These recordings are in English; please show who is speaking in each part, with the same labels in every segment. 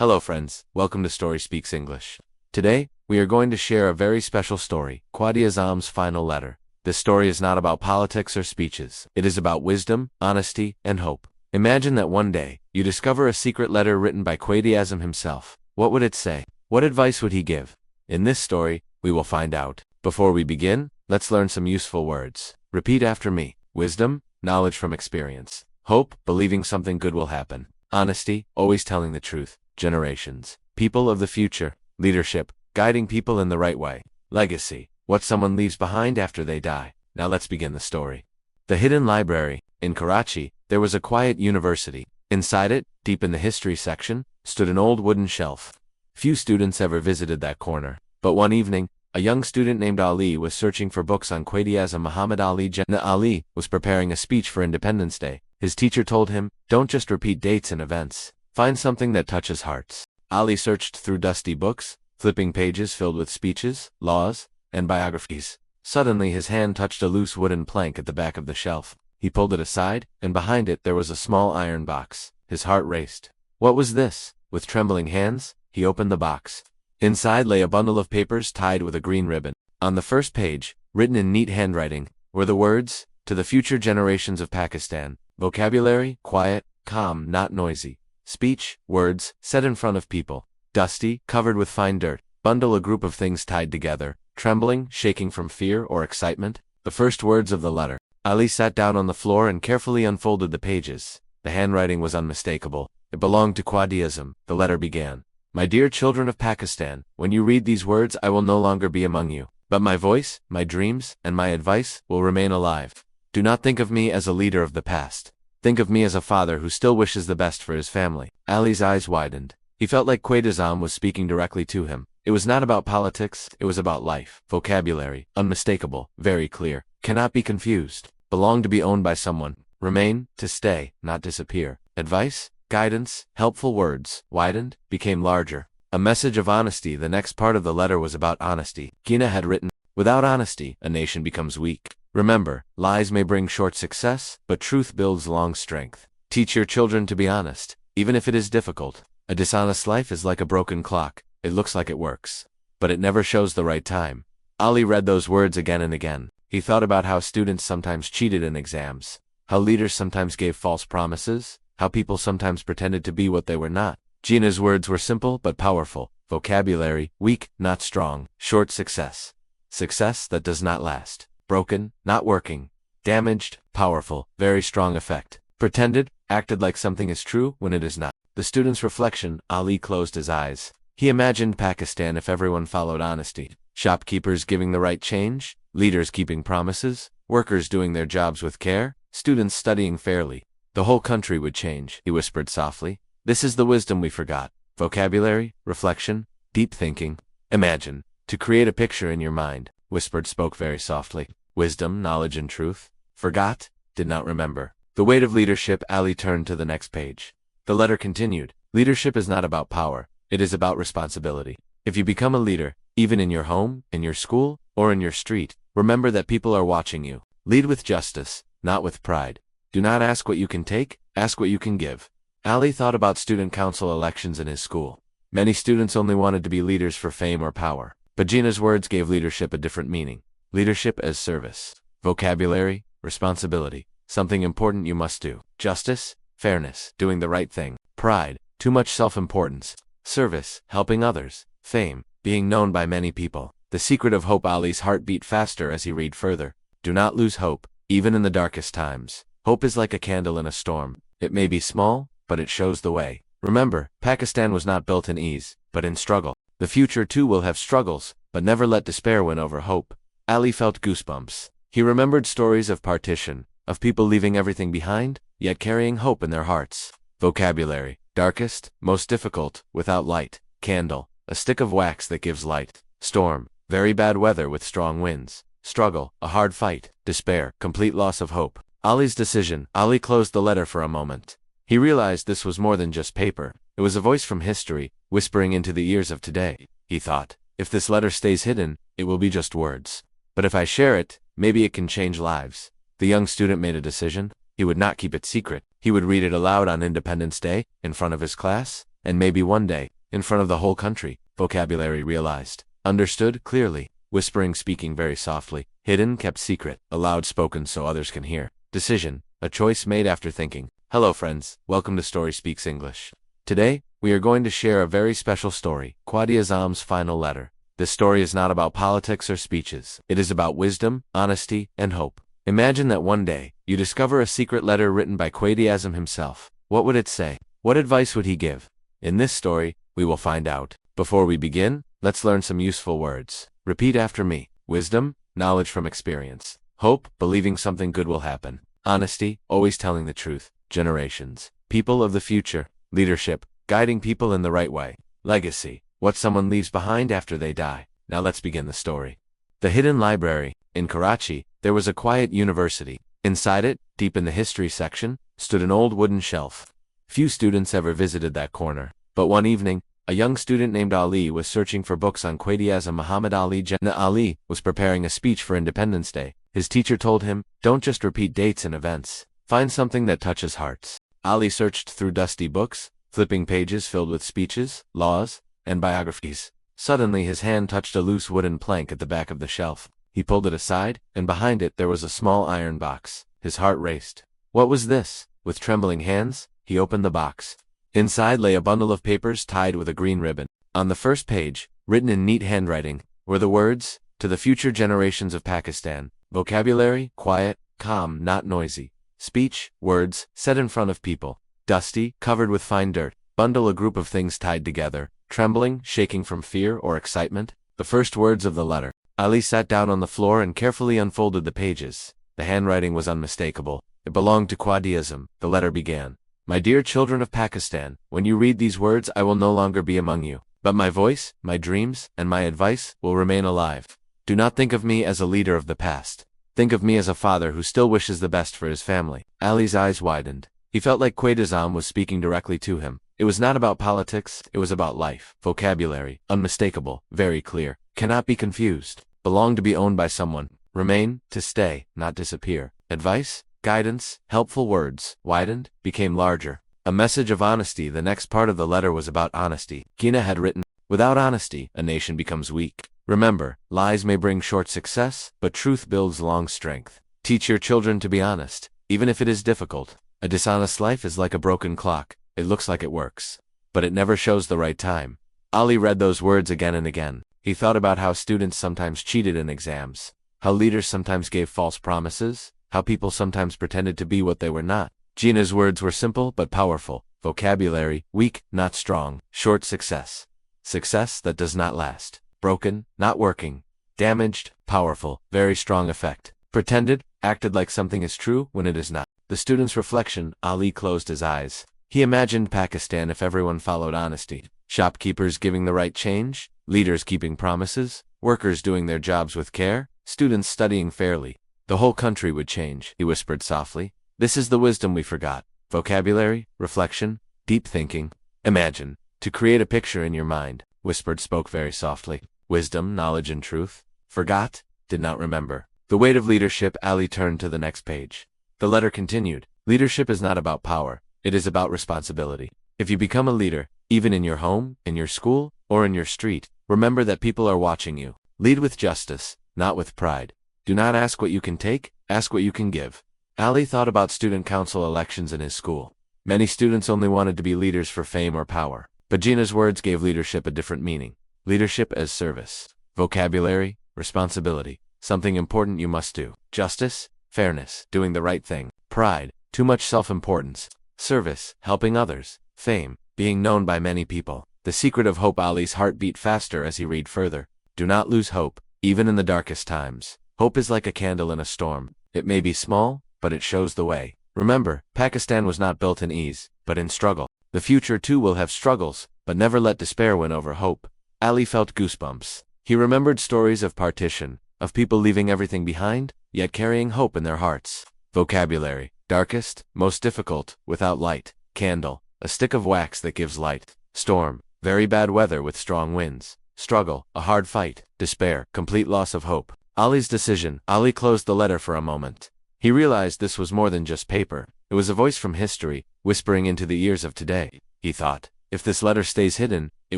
Speaker 1: Hello friends, welcome to Storyspeak's English. Today, we are going to share a very special story, Quaid-e-Azam's Final Letter. This story is not about politics or speeches. It is about wisdom, honesty, and hope. Imagine that one day, you discover a secret letter written by Quaid-e-Azam himself. What would it say? What advice would he give? In this story, we will find out. Before we begin, let's learn some useful words. Repeat after me. Wisdom, knowledge from experience. Hope, believing something good will happen. Honesty, always telling the truth. Generations, people of the future. Leadership, guiding people in the right way. Legacy, what someone leaves behind after they die. Now let's begin the story. The hidden library. In Karachi, there was a quiet university. Inside it, deep in the history section, stood an old wooden shelf. Few students ever visited that corner. But one evening, a young student named Ali was searching for books on Quaid-e-Azam Muhammad Ali Jinnah. Ali was preparing a speech for Independence Day. His teacher told him, "Don't just repeat dates and events. Find something that touches hearts." Ali searched through dusty books, flipping pages filled with speeches, laws, and biographies. Suddenly his hand touched a loose wooden plank at the back of the shelf. He pulled it aside, and behind it there was a small iron box. His heart raced. What was this? With trembling hands, he opened the box. Inside lay a bundle of papers tied with a green ribbon. On the first page, written in neat handwriting, were the words, "To the future generations of Pakistan." Vocabulary, quiet, calm, not noisy. Speech, words, said in front of people. Dusty, covered with fine dirt. Bundle, a group of things tied together. Trembling, shaking from fear or excitement. The first words of the letter. Ali sat down on the floor and carefully unfolded the pages. The handwriting was unmistakable. It belonged to Quaid-e-Azam. The letter began. "My dear children of Pakistan, when you read these words I will no longer be among you. But my voice, my dreams, and my advice will remain alive. Do not think of me as a leader of the past. Think of me as a father who still wishes the best for his family." Ali's eyes widened. He felt like Quaid-e-Azam was speaking directly to him. It was not about politics, it was about life. Vocabulary, unmistakable, very clear, cannot be confused. Belong, to be owned by someone. Remain, to stay, not disappear. Advice, guidance, helpful words, widened, became larger. A message of honesty. The next part of the letter was about honesty. Jinnah had written, "Without honesty, a nation becomes weak. Remember, lies may bring short success, but truth builds long strength. Teach your children to be honest, even if it is difficult. A dishonest life is like a broken clock. It looks like it works, but it never shows the right time." Ali read those words again and again. He thought about how students sometimes cheated in exams, how leaders sometimes gave false promises, how people sometimes pretended to be what they were not. Jinnah's words were simple but powerful. Vocabulary, weak, not strong. Short success. Success that does not last. Broken, not working. Damaged, powerful, very strong effect. Pretended, acted like something is true when it is not. The student's reflection. Ali closed his eyes. He imagined Pakistan if everyone followed honesty. Shopkeepers giving the right change, leaders keeping promises, workers doing their jobs with care, students studying fairly. The whole country would change, he whispered softly. This is the wisdom we forgot. Vocabulary, reflection, deep thinking. Imagine. To create a picture in your mind. Whispered, spoke very softly. Wisdom, knowledge, and truth. Forgot, did not remember. The weight of leadership. Ali turned to the next page. The letter continued. Leadership is not about power. It is about responsibility. If you become a leader, even in your home, in your school, or in your street, remember that people are watching you. Lead with justice, not with pride. Do not ask what you can take, ask what you can give. Ali thought about student council elections in his school. Many students only wanted to be leaders for fame or power. But Jinnah's words gave leadership a different meaning. Leadership as service. Vocabulary, responsibility. Something important you must do. Justice, fairness, doing the right thing. Pride, too much self-importance. Service, helping others. Fame, being known by many people. The secret of hope. Ali's heart beat faster as he read further. Do not lose hope, even in the darkest times. Hope is like a candle in a storm. It may be small, but it shows the way. Remember, Pakistan was not built in ease, but in struggle. The future too will have struggles, but never let despair win over hope. Ali felt goosebumps. He remembered stories of partition, of people leaving everything behind, yet carrying hope in their hearts. Vocabulary, darkest, most difficult, without light. Candle, a stick of wax that gives light. Storm, very bad weather with strong winds. Struggle, a hard fight. Despair, complete loss of hope. Ali's decision. Ali closed the letter for a moment. He realized this was more than just paper. It was a voice from history, whispering into the ears of today. He thought, if this letter stays hidden, it will be just words. But if I share it, maybe it can change lives. The young student made a decision. He would not keep it secret. He would read it aloud on Independence Day, in front of his class. and maybe one day, in front of the whole country. Vocabulary: realized, understood, clearly, whispering, speaking very softly, hidden, kept secret, aloud, spoken so others can hear, decision, a choice made after thinking. Hello friends, welcome to Storyspeak's English. Today, we are going to share a very special story, Quaid-e-Azam's Final Letter. This story is not about politics or speeches. It is about wisdom, honesty, and hope. Imagine that one day, you discover a secret letter written by Quaid-e-Azam himself. What would it say? What advice would he give? In this story, we will find out. Before we begin, let's learn some useful words. Repeat after me. Wisdom, knowledge from experience. Hope, believing something good will happen. Honesty, always telling the truth. Generations, people of the future. Leadership, guiding people in the right way. Legacy, what someone leaves behind after they die. Now let's begin the story. The hidden library. In Karachi, there was a quiet university. Inside it, deep in the history section, stood an old wooden shelf. Few students ever visited that corner. But one evening, a young student named Ali was searching for books on Quaid-e-Azam Muhammad Ali Jinnah. Ali was preparing a speech for Independence Day. His teacher told him, "Don't just repeat dates and events. Find something that touches hearts." Ali searched through dusty books, flipping pages filled with speeches, laws, and biographies. Suddenly his hand touched a loose wooden plank at the back of the shelf. He pulled it aside, and behind it there was a small iron box. His heart raced. What was this? With trembling hands, he opened the box. Inside lay a bundle of papers tied with a green ribbon. On the first page, written in neat handwriting, were the words, "To the future generations of Pakistan." Vocabulary: quiet, calm, not noisy. Speech: words, said in front of people. Dusty, covered with fine dirt. Bundle: a group of things tied together. Trembling, shaking from fear or excitement. The first words of the letter. Ali sat down on the floor and carefully unfolded the pages. The handwriting was unmistakable. It belonged to Quaid-e-Azam. The letter began. "My dear children of Pakistan, when you read these words I will no longer be among you. But my voice, my dreams, and my advice will remain alive. Do not think of me as a leader of the past. Think of me as a father who still wishes the best for his family." Ali's eyes widened. He felt like Quaid-e-Azam was speaking directly to him. It was not about politics, it was about life. Vocabulary: unmistakable, very clear, cannot be confused. Belong: to be owned by someone. Remain: to stay, not disappear. Advice: guidance, helpful words, widened, became larger. A message of honesty. The next part of the letter was about honesty. Jinnah had written, "Without honesty, a nation becomes weak. Remember, lies may bring short success, but truth builds long strength. Teach your children to be honest, even if it is difficult. A dishonest life is like a broken clock. It looks like it works, but it never shows the right time." Ali read those words again and again. He thought about how students sometimes cheated in exams, how leaders sometimes gave false promises, how people sometimes pretended to be what they were not. Jinnah's words were simple but powerful. Vocabulary: weak, not strong. Short success. Success that does not last. Broken, not working. Damaged, powerful, very strong effect. Pretended, acted like something is true when it is not. The student's reflection: Ali closed his eyes. He imagined Pakistan if everyone followed honesty. Shopkeepers giving the right change, leaders keeping promises, workers doing their jobs with care, students studying fairly. The whole country would change, he whispered softly. This is the wisdom we forgot. Vocabulary: reflection, deep thinking. Imagine. To create a picture in your mind. Whispered, spoke very softly. Wisdom, knowledge, and truth. Forgot, did not remember. The weight of leadership. Ali turned to the next page. The letter continued. Leadership is not about power. It is about responsibility. If you become a leader, even in your home, in your school, or in your street, remember that people are watching you. Lead with justice, not with pride. Do not ask what you can take, ask what you can give. Ali thought about student council elections in his school. Many students only wanted to be leaders for fame or power. But Jinnah's words gave leadership a different meaning. Leadership as service. Vocabulary: responsibility, something important you must do. Justice: fairness, doing the right thing. Pride: too much self-importance. Service: helping others. Fame: being known by many people. The secret of hope. Ali's heart beat faster as he read further. Do not lose hope, even in the darkest times. Hope is like a candle in a storm. It may be small, but it shows the way. Remember, Pakistan was not built in ease, but in struggle. The future too will have struggles, but never let despair win over hope. Ali felt goosebumps. He remembered stories of partition, of people leaving everything behind, yet carrying hope in their hearts. Vocabulary: darkest, most difficult, without light. Candle: a stick of wax that gives light. Storm: very bad weather with strong winds. Struggle: a hard fight. Despair: complete loss of hope. Ali's decision. Ali closed the letter for a moment. He realized this was more than just paper. It was a voice from history, whispering into the ears of today. He thought, If this letter stays hidden, it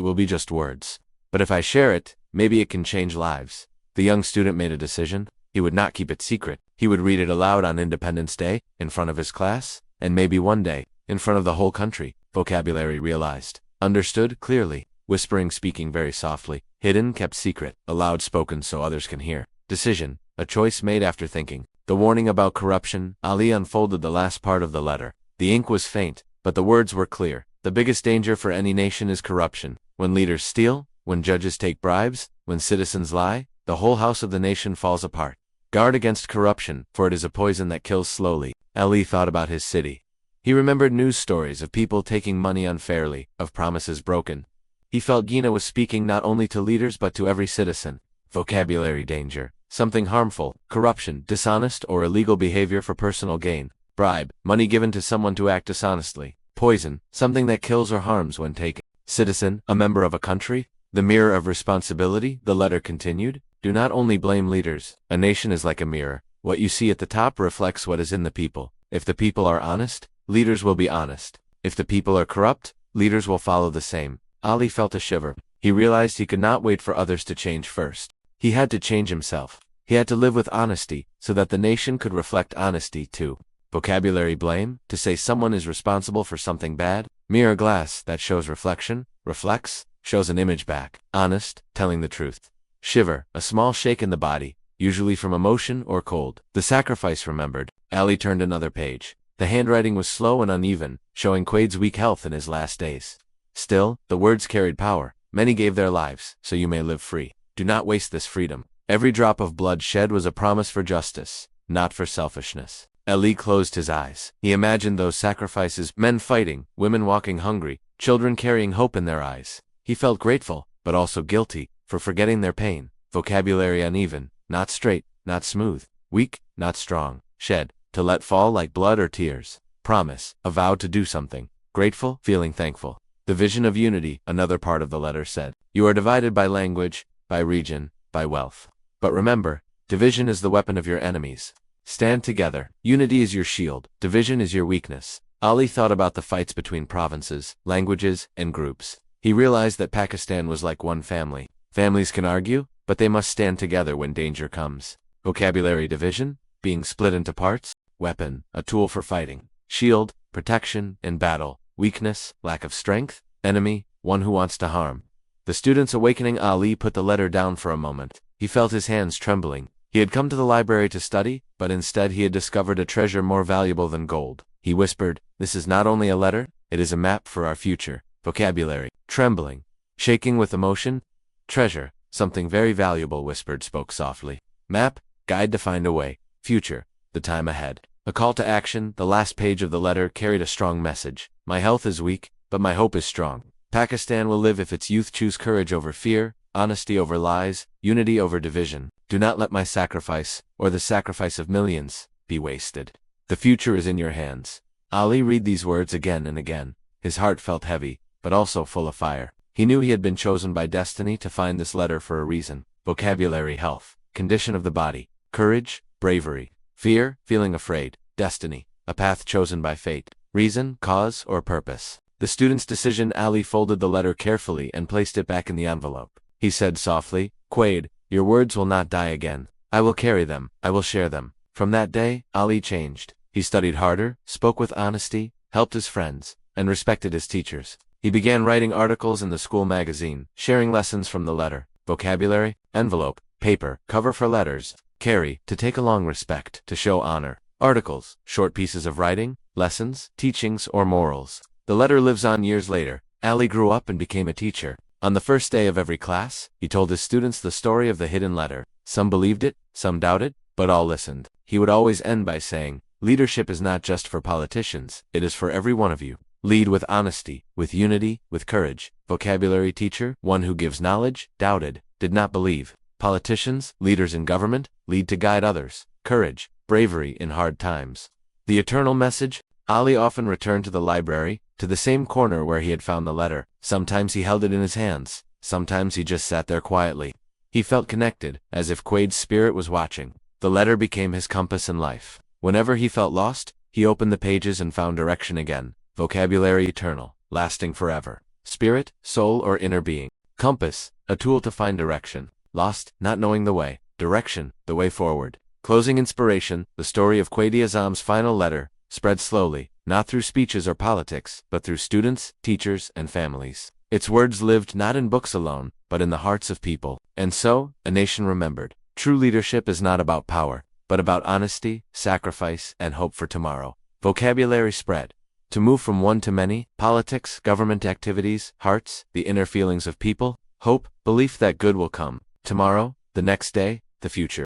Speaker 1: will be just words. But if I share it, maybe it can change lives. The young student made a decision. He would not keep it secret. He would read it aloud on Independence Day, in front of his class, and maybe one day, in front of the whole country. Vocabulary realized. Understood clearly. Whispering, speaking very softly. Hidden, kept secret. Aloud, spoken so others can hear. Decision, a choice made after thinking. The warning about corruption. Ali unfolded the last part of the letter. The ink was faint, but the words were clear. The biggest danger for any nation is corruption. When leaders steal, when judges take bribes, when citizens lie, the whole house of the nation falls apart. Guard against corruption, for it is a poison that kills slowly. Ali thought about his city. He remembered news stories of people taking money unfairly, of promises broken. He felt Gina was speaking not only to leaders but to every citizen. Vocabulary danger. Something harmful, corruption, dishonest or illegal behavior for personal gain. Bribe, money given to someone to act dishonestly. Poison, something that kills or harms when taken. Citizen, a member of a country. The mirror of responsibility, the letter continued. Do not only blame leaders. A nation is like a mirror. What you see at the top reflects what is in the people. If the people are honest, leaders will be honest. If the people are corrupt, leaders will follow the same. Ali felt a shiver. He realized he could not wait for others to change first. He had to change himself. He had to live with honesty, so that the nation could reflect honesty too. Vocabulary blame, to say someone is responsible for something bad. Mirror glass, that shows reflection, reflects, shows an image back. Honest, telling the truth. Shiver, a small shake in the body, usually from emotion or cold. The sacrifice remembered. Ali turned another page. The handwriting was slow and uneven, showing Quaid's weak health in his last days. Still, the words carried power. Many gave their lives, so you may live free. Do not waste this freedom. Every drop of blood shed was a promise for justice, not for selfishness. Ali closed his eyes. He imagined those sacrifices, men fighting, women walking hungry, children carrying hope in their eyes. He felt grateful, but also guilty, for forgetting their pain. Vocabulary uneven, not straight, not smooth, weak, not strong. Shed, to let fall like blood or tears. Promise, a vow to do something. Grateful, feeling thankful. The vision of unity, another part of the letter said. You are divided by language, by region, by wealth. But remember, division is the weapon of your enemies. Stand together. Unity is your shield. Division is your weakness. Ali thought about the fights between provinces, languages, and groups. He realized that Pakistan was like one family. Families can argue, but they must stand together when danger comes. Vocabulary division, being split into parts. Weapon, a tool for fighting. Shield, protection, in battle. Weakness, lack of strength. Enemy, one who wants to harm. The student's awakening. Ali put the letter down for a moment. He felt his hands trembling. He had come to the library to study, but instead he had discovered a treasure more valuable than gold. He whispered, "This is not only a letter, it is a map for our future." Vocabulary, trembling, shaking with emotion. Treasure, something very valuable, whispered, spoke softly. Map, guide to find a way. Future, the time ahead. A call to action. The last page of the letter carried a strong message. My health is weak, but my hope is strong. Pakistan will live if its youth choose courage over fear, honesty over lies, unity over division. Do not let my sacrifice, or the sacrifice of millions, be wasted. The future is in your hands. Ali read these words again and again. His heart felt heavy, but also full of fire. He knew he had been chosen by destiny to find this letter for a reason. Vocabulary, health, condition of the body, courage, bravery, fear, feeling afraid, destiny, a path chosen by fate, reason, cause, or purpose. The student's decision. Ali folded the letter carefully and placed it back in the envelope. He said softly, Quaid, your words will not die again. I will carry them. I will share them. From that day, Ali changed. He studied harder, spoke with honesty, helped his friends, and respected his teachers. He began writing articles in the school magazine, sharing lessons from the letter. Vocabulary, envelope, paper, cover for letters. Carry, to take along, respect, to show honor. Articles, short pieces of writing, lessons, teachings, or morals. The letter lives on years later. Ali grew up and became a teacher. On the first day of every class, he told his students the story of the hidden letter. Some believed it, some doubted, but all listened. He would always end by saying, leadership is not just for politicians, it is for every one of you. Lead with honesty, with unity, with courage. Vocabulary teacher, one who gives knowledge, doubted, did not believe. Politicians, leaders in government, lead to guide others. Courage, bravery in hard times. The eternal message. Ali often returned to the library, to the same corner where he had found the letter. Sometimes he held it in his hands, sometimes he just sat there quietly. He felt connected, as if Quaid's spirit was watching. The letter became his compass in life. Whenever he felt lost, he opened the pages and found direction again. Vocabulary eternal, lasting forever. Spirit, soul, or inner being. Compass, a tool to find direction. Lost, not knowing the way. Direction, the way forward. Closing inspiration, the story of Quaid-e-Azam's final letter, spread slowly, not through speeches or politics, but through students, teachers, and families. Its words lived not in books alone, but in the hearts of people. And so, a nation remembered. True leadership is not about power, but about honesty, sacrifice, and hope for tomorrow. Vocabulary spread. To move from one to many, politics, government activities, hearts, the inner feelings of people, hope, belief that good will come. Tomorrow, the next day, the future.